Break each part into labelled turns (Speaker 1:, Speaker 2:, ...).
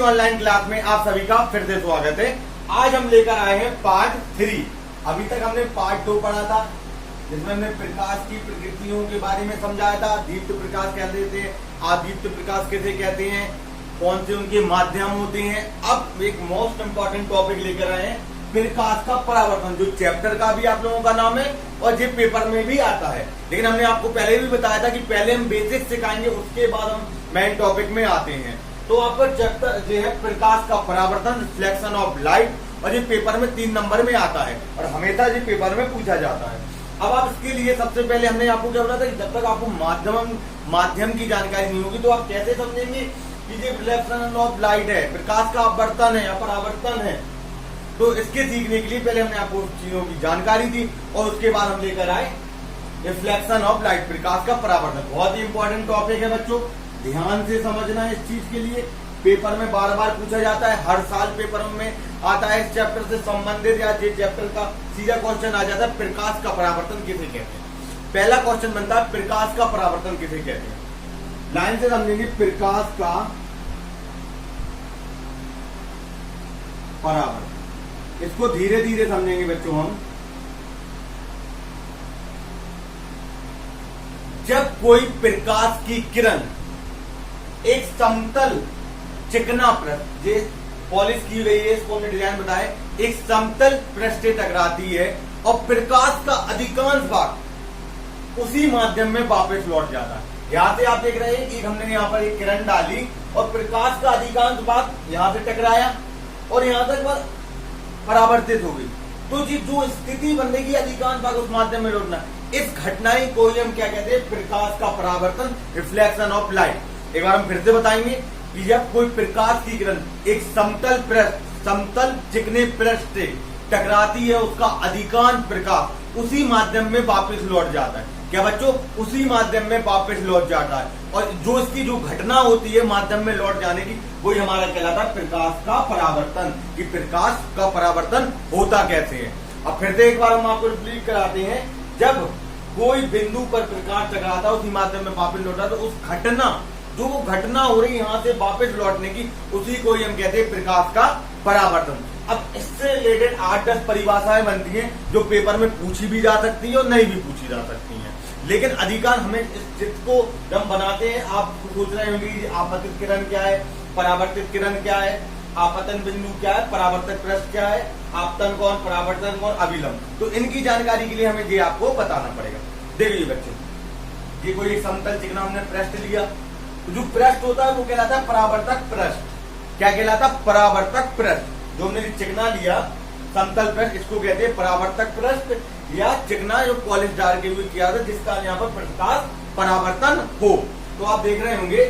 Speaker 1: Online class में आप सभी का फिर से स्वागत है। आज हम लेकर आए हैं पार्ट 3। अभी तक हमने पार्ट 2 पढ़ा था, जिसमें हमने प्रकाश की प्रकृतियों के बारे में समझाया था। दीप्त प्रकाश कहते थे, अदीप्त प्रकाश किसे कहते हैं, कौन से उनके माध्यम होते हैं। अब एक मोस्ट इंपॉर्टेंट टॉपिक लेकर आए हैं, प्रकाश का परावर्तन, जो चैप्टर का भी आप लोगों का नाम है और जो पेपर में भी आता है। लेकिन हमने आपको पहले भी बताया था कि पहले हम बेसिक सिखाएंगे, उसके बाद हम मेन टॉपिक में आते हैं। तो आपका चैप्टर जो है प्रकाश का परावर्तन, रिफ्लेक्शन ऑफ लाइट, और ये पेपर में 3 नंबर में आता है और हमेशा ये पेपर में पूछा जाता है। अब आप इसके लिए सबसे पहले हमने आपको क्या बताया था कि जब तक आपको माध्यम की जानकारी नहीं होगी तो आप कैसे समझेंगे कि ये रिफ्लेक्शन ऑफ लाइट है, प्रकाश का अपवर्तन है या परावर्तन है। तो इसके सीखने के लिए पहले हमने आपको चीजों की जानकारी दी और उसके बाद हम लेकर आए रिफ्लेक्शन ऑफ लाइट, प्रकाश का परावर्तन। बहुत ही इंपॉर्टेंट टॉपिक है बच्चों, ध्यान से समझना है इस चीज के लिए। पेपर में बार बार पूछा जाता है, हर साल पेपर में आता है इस चैप्टर से संबंधित या ये चैप्टर का सीधा क्वेश्चन आ जाता है, प्रकाश का परावर्तन किसे कहते हैं। पहला क्वेश्चन बनता है, प्रकाश का परावर्तन किसे कहते हैं। लाइन से समझेंगे, प्रकाश का परावर्तन, इसको धीरे धीरे समझेंगे बच्चों हम। जब कोई प्रकाश की किरण एक समतल चिकना पृष्ठ, जो पॉलिश की गई है, इसको हमने डिजाइन बताया, एक समतल पृष्ठ से टकराती है और प्रकाश का अधिकांश भाग उसी माध्यम में वापस लौट जाता है। यहां से आप देख रहे हैं कि हमने यहाँ पर एक किरण डाली और प्रकाश का अधिकांश भाग यहां से टकराया और यहां तक परावर्तित हो गई। तो जी जो स्थिति बनने की अधिकांश भाग उस माध्यम में लौटना, इस घटना को हम क्या कहते हैं, प्रकाश का परावर्तन, रिफ्लेक्शन ऑफ लाइट। एक बार हम फिर से बताएंगे कि जब कोई प्रकाश की किरण एक समतल चिकने पृष्ठ से टकराती है, उसका अधिकांश प्रकाश उसी माध्यम में वापस लौट जाता है। क्या बच्चों, उसी माध्यम में वापस लौट जाता है और जो इसकी जो घटना होती है माध्यम में लौट जाने की, वही हमारा कहलाता है प्रकाश का परावर्तन। कि प्रकाश का परावर्तन होता कैसे है। अब फिर से एक बार हम आपको रिपीट कराते हैं, जब कोई बिंदु पर प्रकाश टकराता है, उसी माध्यम में वापस लौटा, तो उस घटना, जो वो घटना हो रही यहाँ से वापस लौटने की, उसी को ही हम कहते हैं प्रकाश का परावर्तन। अब इससे रिलेटेड 8-10 परिभाषाएं बनती हैं जो पेपर में पूछी भी जा सकती है और नहीं भी पूछी जा सकती हैं। लेकिन अधिकांश हमें इस चित्र को जब बनाते हैं, आप सोच रहे होंगे कि आपतित किरण क्या है, परावर्तित किरण क्या है, आपतन बिंदु क्या है, परावर्तक पृष्ठ क्या है, आपतन कौन, परावर्तन कौन, अभिलंब। तो इनकी जानकारी के लिए हमें ये आपको बताना पड़ेगा। देखिए बच्चों, ये कोई समतल चिकना हमने पृष्ठ लिया, तो जो पृष्ठ होता है वो कहलाता है परावर्तक पृष्ठ। क्या कहलाता है, परावर्तक पृष्ठ। जो हमने चिकना लिया समतल पृष्ठ, इसको कहते हैं परावर्तक पृष्ठ या चिकना जो पॉलिश डाल के हुए किया था, जिसका यहाँ पर प्रकाश परावर्तन हो। तो आप देख रहे होंगे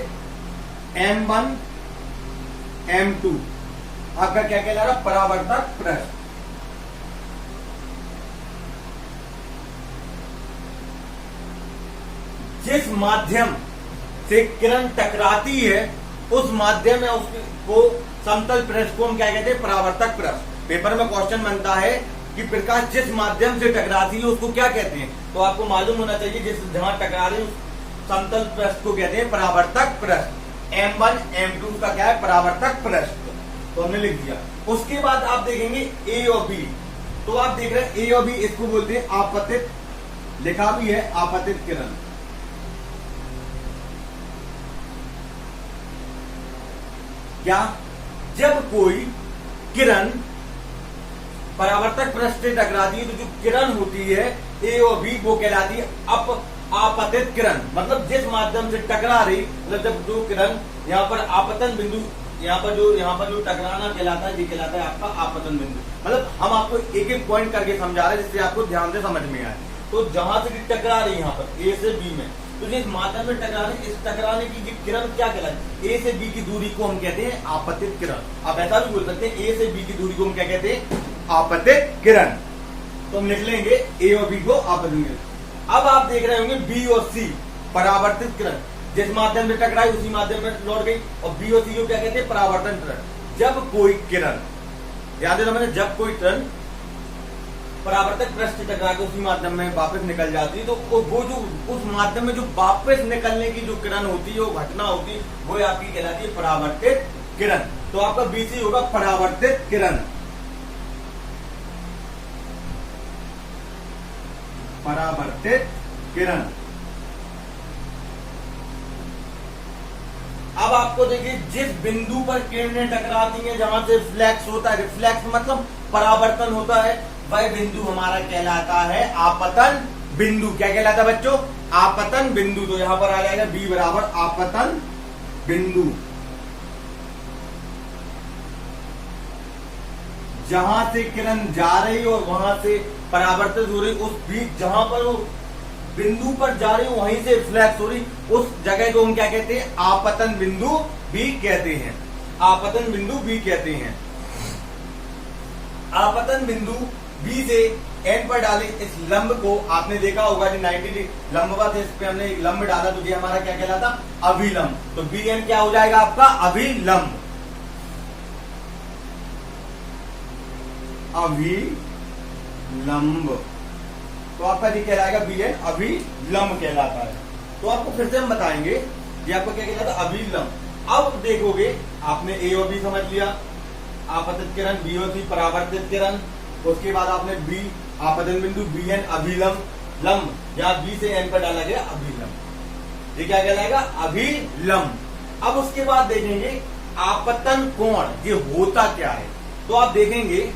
Speaker 1: M1 M2 आपका क्या कहला रहा, परावर्तक पृष्ठ। जिस माध्यम से किरण टकराती है, उस माध्यम में उसको समतल पृष्ठ को हम क्या कहते हैं, परावर्तक पृष्ठ। पेपर में क्वेश्चन बनता है कि प्रकाश जिस माध्यम से टकराती है उसको क्या कहते हैं, तो आपको मालूम होना चाहिए जिस जहां टकरा रही है समतल पृष्ठ को कहते हैं परावर्तक पृष्ठ। M1 M2 का क्या है, परावर्तक पृष्ठ। तो हमने लिख दिया। उसके बाद आप देखेंगे A और B, तो आप देख रहे हैं A और B, इसको बोलते हैं आपतित, लिखा भी है आपतित किरण। क्या, जब कोई किरण परावर्तक पृष्ठ से टकराती है तो जो किरण होती है A और B, वो कहलाती है आपतित किरण। मतलब जिस माध्यम से टकरा रही, मतलब जब जो किरण यहाँ पर आपतन बिंदु, यहाँ पर जो टकराना कहलाता है, ये कहलाता है आपका आपतन बिंदु। मतलब हम आपको एक एक पॉइंट करके समझा रहे हैं जिससे आपको ध्यान से समझ में आए। तो जहां से टकरा रही यहाँ पर A से B में, तो जिस माध्यम में टकराने, इस टकराने की किरण क्या कहलाती है, A से B की दूरी को हम कहते हैं आपतित किरण। आप ऐसा भी बोल सकते हैं, A से B की दूरी को हम क्या कहते हैं, आपतित किरण। तो हम लिख लेंगे A और B को आपतित किरण। अब आप देख रहे होंगे B और C, परावर्तित किरण। जिस माध्यम से टकराई उसी माध्यम में लौट गई, और B और C को क्या कहते हैं, परावर्तन किरण। जब कोई किरण, याद है मैंने, जब कोई किरण परावर्तक पृष्ठ से टकरा के उसी माध्यम में वापस निकल जाती है, तो वो जो उस माध्यम में जो वापस निकलने की जो किरण होती है, वो घटना होती है, वो आपकी कहलाती है परावर्तित किरण। तो आपका बीसी होगा परावर्तित किरण। परावर्तित किरण। अब आपको देखिए, जिस बिंदु पर किरणें टकराती हैं, जहां से रिफ्लेक्स होता है, रिफ्लेक्स मतलब परावर्तन होता है, वह बिंदु हमारा कहलाता है आपतन बिंदु। क्या कहलाता है बच्चों? आपतन बिंदु। तो यहां पर आ जाएगा बी बराबर आपतन बिंदु। जहां से किरण जा रही और वहां से परावर्तित हो रही, उस बीच जहां पर वो बिंदु पर जा रही वहीं से रिफ्लेक्स हो रही, उस जगह को हम क्या कहते हैं? आपतन बिंदु भी कहते हैं। आपतन बिंदु भी कहते हैं। आपतन बिंदु बी से एन पर डाले इस लंब को, आपने देखा होगा कि 90 लंबवत है, इस पे हमने एक लंब डाला तो ये हमारा क्या कहलाता? अभिलंब। तो बी एन क्या हो जाएगा आपका? अभिलंब। अभिलंब। तो आपका ये कहलाएगा बी एन अभिलंब कहलाता है। तो आपको फिर से हम बताएंगे ये आपको क्या कहलाता है? अभिलंब। अब देखोगे, आपने ए और बी समझ लिया, आपतित किरण, बी और सी परावर्तित किरण, उसके बाद आपने बी आपतन बिंदु, बी एन अभिलंब, लंब, या बी से एन पर डाला गया अभिलंब, ये क्या कहलाएगा? अभिलंब। अब उसके बाद देखेंगे आपतन कोण, ये होता क्या है? तो आप देखेंगे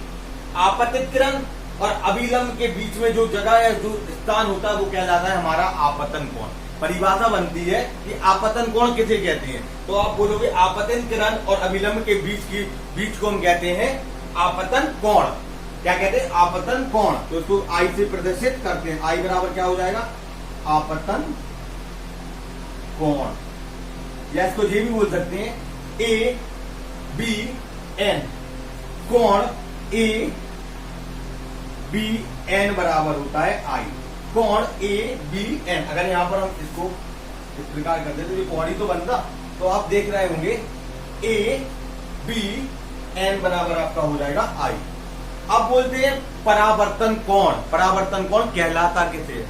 Speaker 1: आपतित किरण और अभिलंब के बीच में जो जगह है, जो स्थान होता है, वो कहलाता है हमारा आपतन कोण। परिभाषा बनती है कि आपतन कोण किसे कहते हैं? तो आप बोलोगे आपतन किरण और अभिलंब के बीच को हम कहते हैं आपतन कोण। क्या कहते हैं? आपतन कोण। तो इसको आई से प्रदर्शित करते हैं। आई बराबर क्या हो जाएगा? आपतन कोण। या इसको ये भी बोल सकते हैं ए बी एन, कोण ए बी एन बराबर होता है आई। कोण ए बी एन, अगर यहां पर हम इसको इस प्रकार कर दे तो ये कोण ही तो बनता। तो आप देख रहे होंगे ए बी एन बराबर आपका हो जाएगा आई। अब बोलते हैं परावर्तन कोण। परावर्तन कोण कहलाता किसे?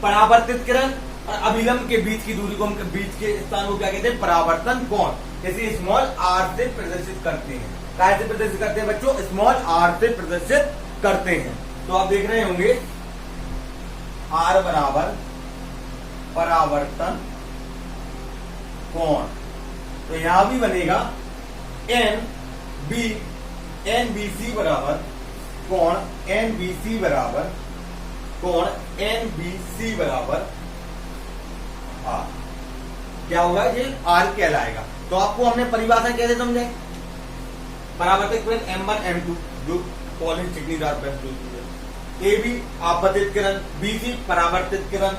Speaker 1: परावर्तित किरण और अभिलंब के बीच की दूरी को, हम बीच के स्थान को क्या कहते हैं? परावर्तन कोण। इसे स्मॉल आर से प्रदर्शित करते हैं। क्या से प्रदर्शित करते हैं बच्चों? स्मॉल आर से प्रदर्शित करते हैं। तो आप देख रहे होंगे आर बराबर परावर्तन कोण। तो यहां भी बनेगा एन बी सी बराबर कोण एन बी सी बराबर कोण एन बी सी बराबर आर। क्या होगा? ये आर कहलाएगा। तो आपको हमने परिभाषा कैसे समझे? परावर्तित किरण M1 M2 जो पॉलिश चिकनीदार पेस्ट होती है, ए बी आपतित किरण, बी सी परावर्तित किरण,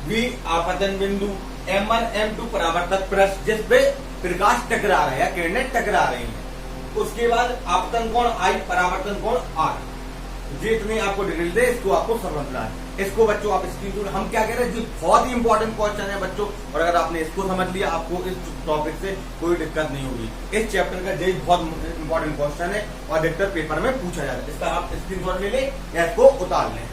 Speaker 1: बी आपतन बिंदु, M1 M2 परावर्तक पृष्ठ जिस पे प्रकाश टकरा रहा है या किरणें टकरा रही हैं। उसके बाद आपतन कोण आई, परावर्तन कोण आर। जितने आपको डिटेल दे, इसको आपको समझना है। इसको बच्चों आप स्क्रीनशॉट, हम क्या कह रहे हैं, जो बहुत ही इंपॉर्टेंट क्वेश्चन है बच्चों, और अगर आपने इसको समझ लिया, आपको इस टॉपिक से कोई दिक्कत नहीं होगी। इस चैप्टर का यही बहुत इंपॉर्टेंट क्वेश्चन है और अधिकतर पेपर में पूछा जाता है। इसका आप स्क्रीनशॉट ले लें या इसको उतार लें।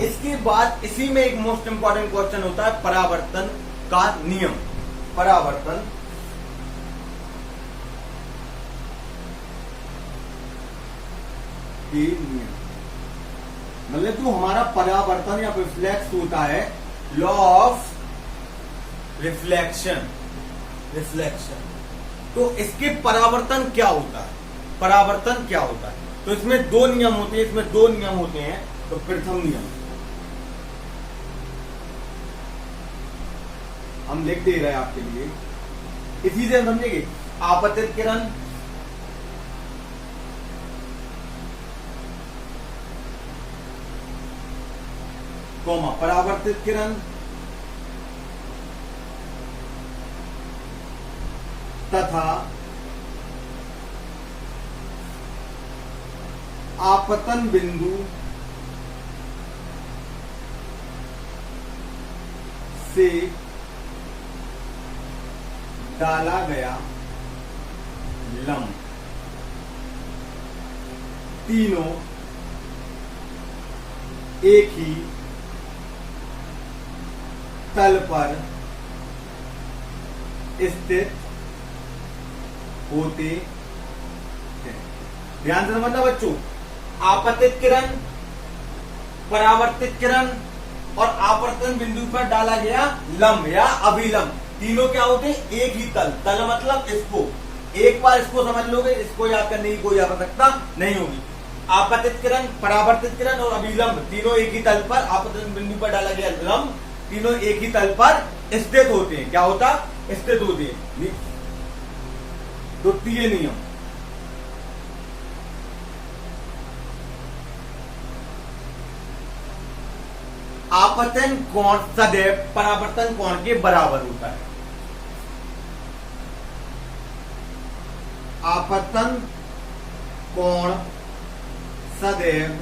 Speaker 1: इसके बाद इसी में एक मोस्ट इंपॉर्टेंट क्वेश्चन होता है परावर्तन का नियम। परावर्तन के नियम मतलब जो हमारा परावर्तन या रिफ्लेक्स होता है, लॉ ऑफ रिफ्लेक्शन। तो इसके परावर्तन क्या होता है? परावर्तन क्या होता है? तो इसमें दो नियम होते हैं। तो प्रथम नियम हम लिख दे रहे हैं आपके लिए, इसी से हम समझेंगे। आपतित किरण कोमा परावर्तित किरण तथा आपतन बिंदु से डाला गया लंब, तीनों एक ही तल पर स्थित होते हैं। ध्यान से समझना बच्चों, आपतित किरण, परावर्तित किरण और आपतन बिंदु पर डाला गया लंब या अभिलंब, तीनों क्या होते हैं? एक ही तल। तल मतलब इसको, एक बार इसको समझ लोगे, इसको याद करने की कोई आवश्यकता नहीं होगी। आपतित किरण, परावर्तित किरण और अभिलंब तीनों एक ही तल पर, आपतन बिंदु पर डाला गया लंब, तीनों एक ही तल पर स्थित होते हैं। क्या होता? स्थित होते हैं। द्वितीय नियम, आपतन कोण सदैव परावर्तन कोण के बराबर होता है। आपतन कोण सदैव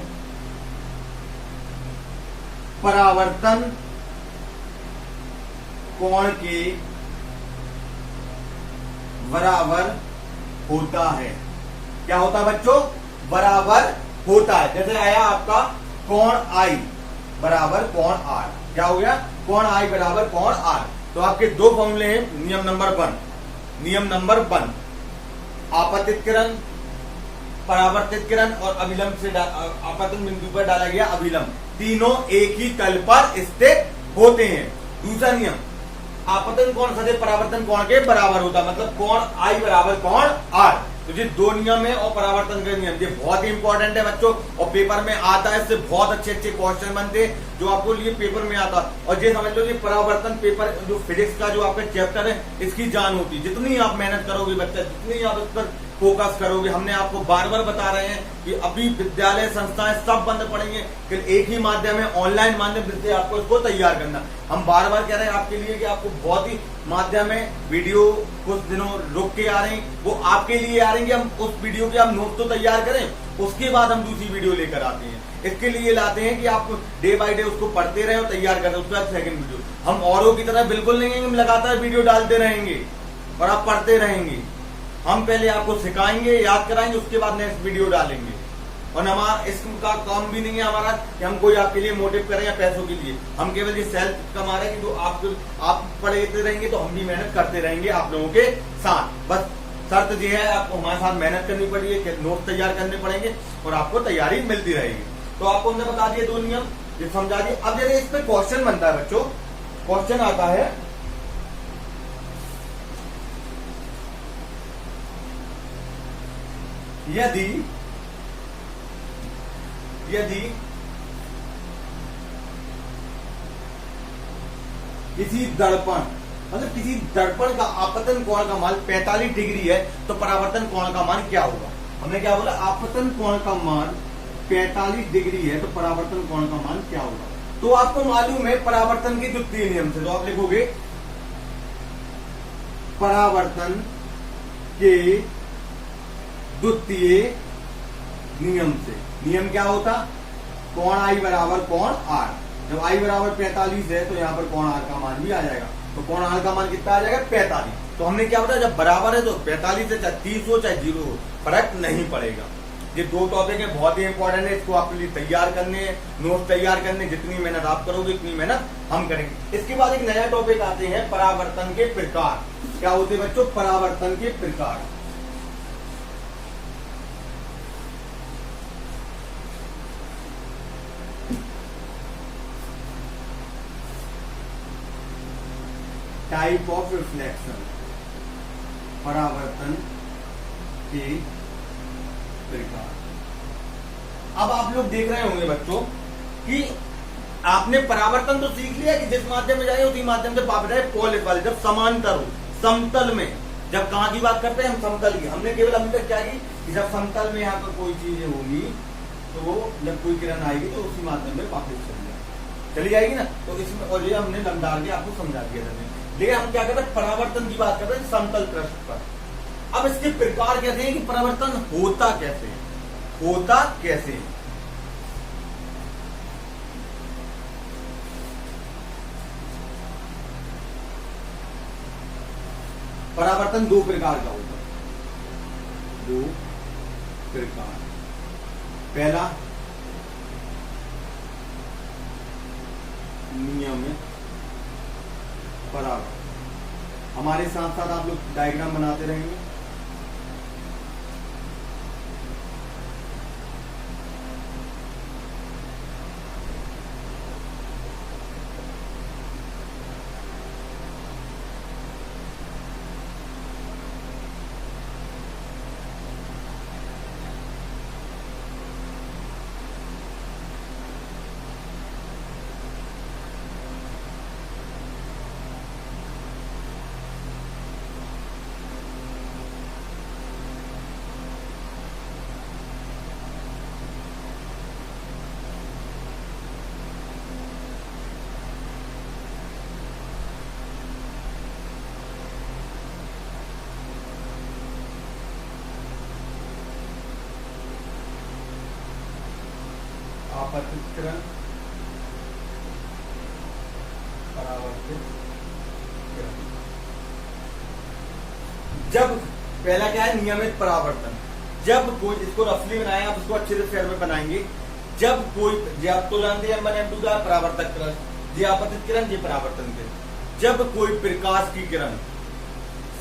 Speaker 1: परावर्तन कोण के बराबर होता है। क्या होता है बच्चों? बराबर होता है। जैसे आया आपका कोण आई बराबर कोण आर, क्या हो गया? कोण आई बराबर कोण आर। तो आपके दो फॉर्मूले हैं। नियम नंबर 1, नियम नंबर 1, आपतित किरण, परावर्तित किरण और अभिलंब से आपतन बिंदु पर डाला गया अभिलंब, तीनों एक ही तल पर स्थित होते हैं। दूसरा नियम, आपतन कोण सदैव परावर्तन कोण के बराबर होता है, मतलब कोण आई बराबर कोण आर। तो ये दो नियम है और परावर्तन का नियम, ये बहुत ही इंपॉर्टेंट है बच्चों और पेपर में आता है। इससे बहुत अच्छे अच्छे क्वेश्चन बनते हैं जो आपको लिए पेपर में आता है। और ये समझ लो, ये परावर्तन पेपर जो फिजिक्स का जो आपका चैप्टर है, इसकी जान होती है। जितनी आप मेहनत करोगे बच्चा, जितनी आप इस पर फोकस करोगे, हमने आपको बार बार बता रहे हैं कि अभी विद्यालय संस्थाएं सब बंद पड़ेंगे, कि एक ही माध्यम है, ऑनलाइन माध्यम से आपको इसको तैयार करना। हम बार बार कह रहे हैं आपके लिए कि आपको बहुत ही माध्यम है, वीडियो कुछ दिनों रुक के आ रहे हैं, वो आपके लिए आ रहे हैं। हम उस वीडियो के हम नोट तो तैयार करें, उसके बाद हम दूसरी वीडियो लेकर आते हैं। इसके लिए लाते हैं कि आप डे बाय डे उसको पढ़ते रहे और तैयार करें, उसके बाद सेकंड वीडियो। हम औरों की तरह बिल्कुल नहीं है, हम लगातार वीडियो डालते रहेंगे और आप पढ़ते रहेंगे। हम पहले आपको सिखाएंगे, याद कराएंगे, उसके बाद नेक्स्ट वीडियो डालेंगे। और हमारा इसका काम भी नहीं है हमारा कि हम कोई आपके लिए मोटिव करें या पैसों के लिए। हम केवल ये सेल्फ कमा रहे हैं कि जो आप पढ़ते रहेंगे तो हम भी मेहनत करते रहेंगे आप लोगों के साथ। बस शर्त ये है, आपको हमारे साथ मेहनत करनी पड़ेगी, नोट तैयार करने पड़ेंगे और आपको तैयारी मिलती रहेगी। तो आपको हमने बता दिए दो नियम, ये समझा दिए। अब जैसे इस पे क्वेश्चन बनता है बच्चों, क्वेश्चन आता है, यदि किसी दर्पण, मतलब किसी दर्पण का आपतन कोण का मान 45 डिग्री है तो परावर्तन कोण का मान क्या होगा? हमने क्या बोला? आपतन कोण का मान 45 डिग्री है तो परावर्तन कोण का मान क्या होगा? तो आपको मालूम है परावर्तन के द्वितीय नियम से, तो आप लिखोगे परावर्तन के द्वितीय नियम से। नियम क्या होता? कोण आई बराबर कोण आर। जब आई बराबर 45 है तो यहाँ पर कोण आर का मान भी आ जाएगा। तो कोण आर का मान कितना आ जाएगा? 45। तो हमने क्या बताया, जब बराबर है तो 45 से चाहे 30 हो चाहे 0 हो, फर्क नहीं पड़ेगा। ये दो टॉपिक है, बहुत ही इंपॉर्टेंट है, इसको आपके लिए तैयार करने हैं, नोट तैयार करने। जितनी मेहनत आप करोगे उतनी मेहनत हम करेंगे। इसके बाद एक नया टॉपिक आते हैं, परावर्तन के प्रकार। क्या होते हैं बच्चों? परावर्तन के प्रकार। टाइप ऑफ रिफ्लेक्शन, परावर्तन के प्रकार। अब आप लोग देख रहे होंगे बच्चों कि आपने परावर्तन तो सीख लिया कि जिस माध्यम में जाए उसी माध्यम से वापस आए। पॉलिश वाले जब समांतर हो, समतल में, जब कहां की बात करते हैं हम? समतल की। हमने केवल अभी तक क्या की कि जब समतल में यहाँ पर कोई चीज होगी तो जब कोई किरण आएगी तो उसी माध्यम में वापस चली जाएगी ना। तो इसमें, और ये हमने लंबा के आपको समझा दिया था। लेकिन हम क्या करते हैं? परावर्तन की बात करते हैं समतल पृष्ठ पर। अब इसके प्रकार कहते हैं कि परावर्तन होता कैसे है, होता कैसे है। परावर्तन दो प्रकार का होता है, दो प्रकार। पहला नियमित परावर्तन। हमारे साथ साथ आप लोग डायग्राम बनाते रहेंगे। आपतितकरण, परावर्तित किरण। जब पहला क्या है, नियमित परावर्तन। जब कोई, इसको रफली बनाया, आप इसको अच्छे से शेयर में बनाएंगे। जब कोई, आप तो जानते हैं M1 M2 का परावर्तक किरण, ये आपतित किरण, ये परावर्तन किरण। जब कोई प्रकाश की किरण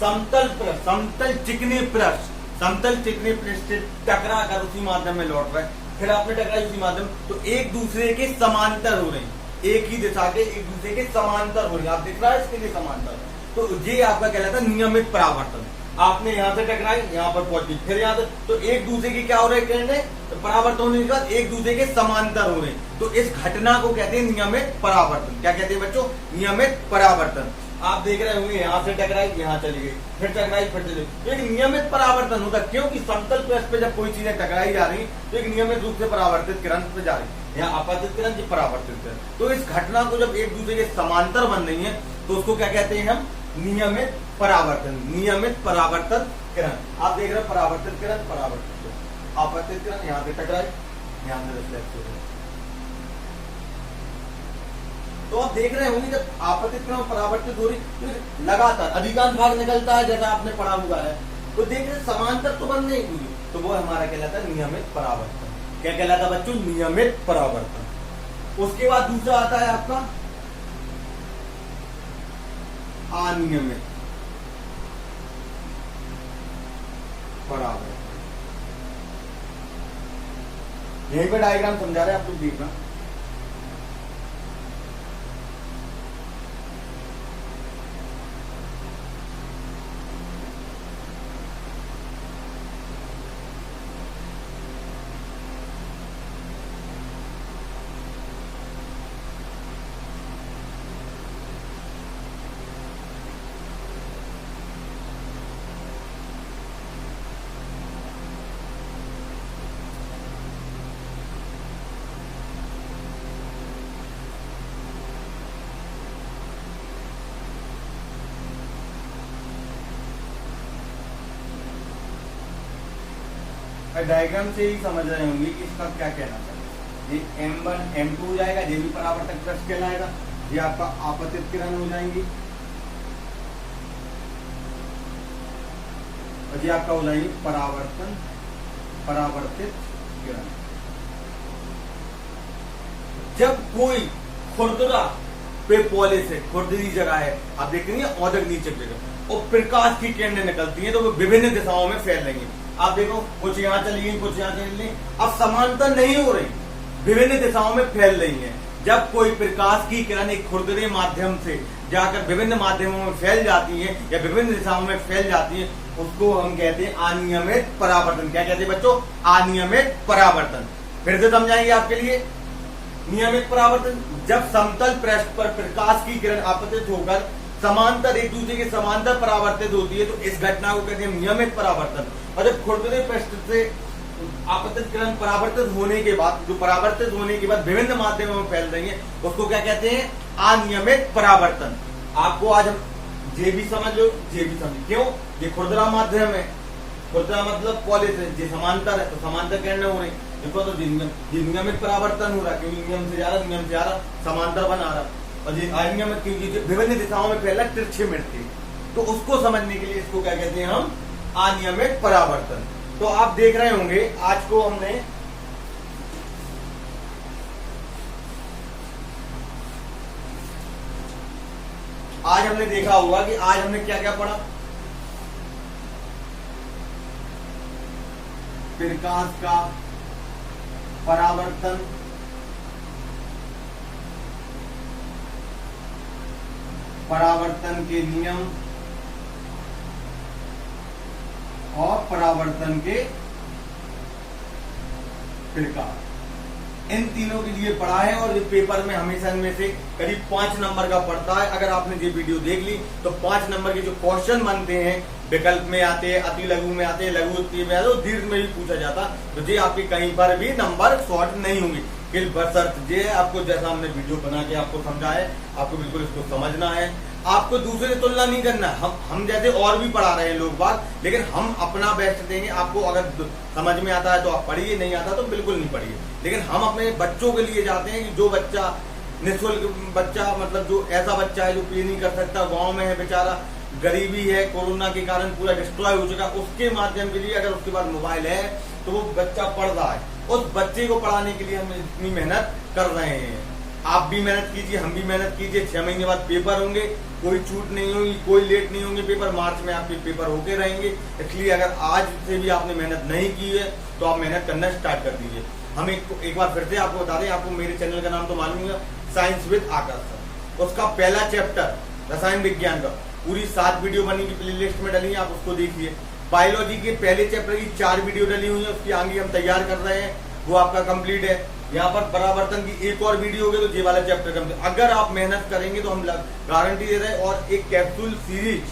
Speaker 1: समतल चिकने पृष्ठ से टकरा कर उसी माध्यम में लौट रहा है, फिर आपने टकराई उसी माध्यम, तो एक दूसरे के समांतर हो रहे हैं, एक ही दिशा के एक दूसरे के समांतर हो रहे हैं। आप दिख रहा है इसके लिए समांतर, तो ये आपका कहलाता है नियमित परावर्तन। आपने यहाँ से टकराई, यहाँ पर पहुंची, फिर यहाँ से, तो एक दूसरे की क्या हो रहे हैं, तो परावर्तन होने के बाद एक दूसरे के समांतर हो रहे हैं, तो इस घटना को कहते हैं नियमित परावर्तन। क्या कहते हैं बच्चों, नियमित परावर्तन। आप देख रहे होंगे, यहाँ से टकराई, यहाँ चली गई, फिर टकराई, फिर चली गई, तो एक नियमित परावर्तन होता है, क्योंकि समतल पृष्ठ पे जब कोई चीजें टकराई जा रही तो एक नियमित रूप से परावर्तित किरण पे जा रही। यहाँ आपतित किरण, जी परावर्तित किरण। तो इस घटना को जब एक दूसरे के समांतर बन रही है, तो उसको क्या कहते हैं हम, नियमित परावर्तन, नियमित परावर्तन किरण। आप देख रहे हैं परावर्तित किरण, परावर्तित किरण, आपतित किरण, यहाँ से टकराई, यहाँ से रिफ्लेक्ट हो गई। तो आप देख रहे होंगे जब आपतित किरण परावर्तित हो रही, तो लगातार अधिकांश भाग निकलता है, जैसा आपने पढ़ा हुआ है, तो देख रहे समांतर तो बन नहीं हुई, तो वो हमारा कहलाता है नियमित परावर्तन। क्या कहलाता है बच्चों, नियमित परावर्तन। उसके बाद दूसरा आता है आपका अनियमित परावर्तन। यहीं पे डायग्राम समझा रहे हैं, आप लोग देखना। डायग्राम से ही समझ रहे होंगे कि इसका क्या कहना चाहिए। ये M1 M2 हो जाएगा, ये भी परावर्तक पृष्ठ कहलाएगा, ये आपका आपतित किरण हो जाएंगी, और ये आपका हो जाएगी परावर्तित किरण। जब कोई खुरदरा पे पॉलिश है, खुरदरी जगह है, आप देखेंगे औदक नीचे जगह, और प्रकाश की किरणें निकलती हैं, तो वो विभिन्न दिशाओं में फैल रही है। आप देखो, कुछ यहाँ चली गई, कुछ यहाँ चली गई, अब समांतर नहीं हो रही, विभिन्न दिशाओं में फैल रही है। जब कोई प्रकाश की किरण एक खुरदरे माध्यम से जाकर विभिन्न माध्यमों में फैल जाती है या विभिन्न दिशाओं में फैल जाती है, उसको हम कहते हैं अनियमित परावर्तन। क्या कहते हैं बच्चों, अनियमित परावर्तन। फिर से समझाएंगे आपके लिए। नियमित परावर्तन, जब समतल पृष्ठ पर प्रकाश की किरण आपतित होकर समांतर, एक दूसरे के समांतर परावर्तित होती है, तो इस घटना को कहते हैं नियमित परावर्तन। और जब खुरदरे पृष्ठ से आपतित किरण परावर्तित होने के बाद, जो परावर्तित होने के बाद विभिन्न माध्यमों में फैल रही है, उसको क्या कहते हैं, अनियमित परावर्तन। आपको आज हम जे भी समझ लो, जे भी समझ, क्यों, ये खुरदरा माध्यम है, खुरदरा मतलब पॉलिश है, ये समांतर है, तो समांतर किरणें हो रही, देखो, तो ये नियमित परावर्तन हो रहा है, क्योंकि नियम से जा रहा समांतर बना रहा, और ये अनियमित क्योंकि विभिन्न दिशाओं में फैला तिरछे मिटती, तो उसको समझने के लिए इसको क्या कहते हैं हम, अनियमित परावर्तन। तो आप देख रहे होंगे आज को हमने आज हमने देखा होगा कि आज हमने क्या क्या पढ़ा। प्रकाश का परावर्तन, परावर्तन के नियम और परावर्तन के प्रकार, इन तीनों के लिए पढ़ा है। और ये पेपर में हमेशा इनमें से करीब 5 नंबर का पड़ता है। अगर आपने ये वीडियो देख ली तो 5 नंबर के जो क्वेश्चन बनते हैं, विकल्प में आते हैं, अति लघु में आते हैं, लघु उत्तरीय में आते हैं, दीर्घ में भी पूछा जाता, तो ये आपके कहीं पर भी नंबर शॉर्ट नहीं होंगे। बशर्त ये आपको, जैसा हमने वीडियो बना के आपको समझाया, आपको बिल्कुल इसको समझना है, आपको दूसरे से तुलना नहीं करना। हम जैसे और भी पढ़ा रहे हैं लोग बात, लेकिन हम अपना बेस्ट देंगे। आपको अगर समझ में आता है तो आप पढ़िए, नहीं आता तो बिल्कुल नहीं पढ़िए। लेकिन हम अपने बच्चों के लिए जाते हैं कि जो बच्चा निःशुल्क बच्चा, मतलब जो ऐसा बच्चा है जो पे नहीं कर सकता, गाँव में है बेचारा, गरीबी है, कोरोना के कारण पूरा डिस्ट्रॉय हो चुका, उसके माध्यम के लिए अगर उसके पास मोबाइल है तो वो बच्चा पढ़ रहा है। उस बच्चे को पढ़ाने के लिए हम इतनी मेहनत कर रहे हैं। आप भी मेहनत कीजिए, हम भी मेहनत कीजिए। 6 महीने बाद पेपर होंगे, कोई छूट नहीं होगी, कोई लेट नहीं होंगे पेपर। मार्च में आपके पेपर होके रहेंगे। इसलिए अगर आज से भी आपने मेहनत नहीं की है तो आप मेहनत करना स्टार्ट कर दीजिए। हम एक बार फिर से आपको बता दें, आपको मेरे चैनल का नाम तो मालूम है, साइंस विद आकाश। उसका पहला चैप्टर रसायन विज्ञान का पूरी 7 वीडियो बनी की प्लेलिस्ट में डली है, आप उसको देखिए। बायोलॉजी के पहले चैप्टर की 4 वीडियो डली हुई है, उसकी आगे हम तैयार कर रहे हैं, वो आपका कंप्लीट है। यहाँ पर परावर्तन की एक और वीडियो होगी, तो ये वाला चैप्टर कंप्लीट। अगर आप मेहनत करेंगे तो हम गारंटी दे रहे हैं। और एक कैप्सूल सीरीज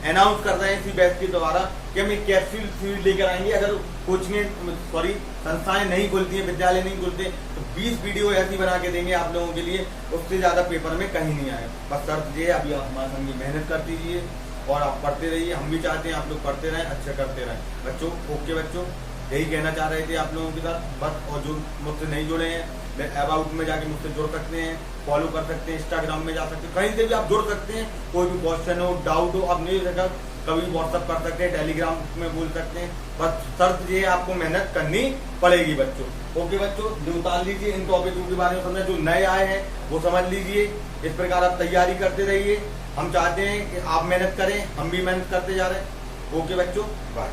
Speaker 1: अनाउंस कर रहे हैं इसी बैच के द्वारा कि हम एक कैप्सूल सीरीज लेकर आएंगे। अगर कोचिंग संस्थाएं नहीं खुलती है, विद्यालय नहीं खुलते, तो 20 वीडियो ऐसी बना के देंगे आप लोगों के लिए, उससे ज्यादा पेपर में कहीं नहीं आए। बस शर्त ये, अभी आप हमारे संग मेहनत कर दीजिए और आप पढ़ते रहिए। हम भी चाहते हैं आप लोग पढ़ते रहें, अच्छा करते रहें। बच्चों, ओके बच्चों, यही कहना चाह रहे थे आप लोगों के साथ बस। और जो मुझसे नहीं जुड़े हैं, अबाउट में जाके मुझसे जुड़ सकते हैं, फॉलो कर सकते हैं, इंस्टाग्राम में जा सकते हैं, कहीं से भी आप जुड़ सकते हैं। कोई भी क्वेश्चन हो, डाउट हो, आप नहीं जगह कभी व्हाट्सअप कर सकते हैं, टेलीग्राम में बोल सकते हैं। बस शर्त ये है, आपको मेहनत करनी पड़ेगी बच्चों। ओके बच्चों, जो उतार लीजिए, इन टॉपिकों के बारे में समझना, जो नए आए हैं वो समझ लीजिए। इस प्रकार आप तैयारी करते रहिए। हम चाहते हैं कि आप मेहनत करें, हम भी मेहनत करते जा रहे हैं। ओके बच्चों, बाय।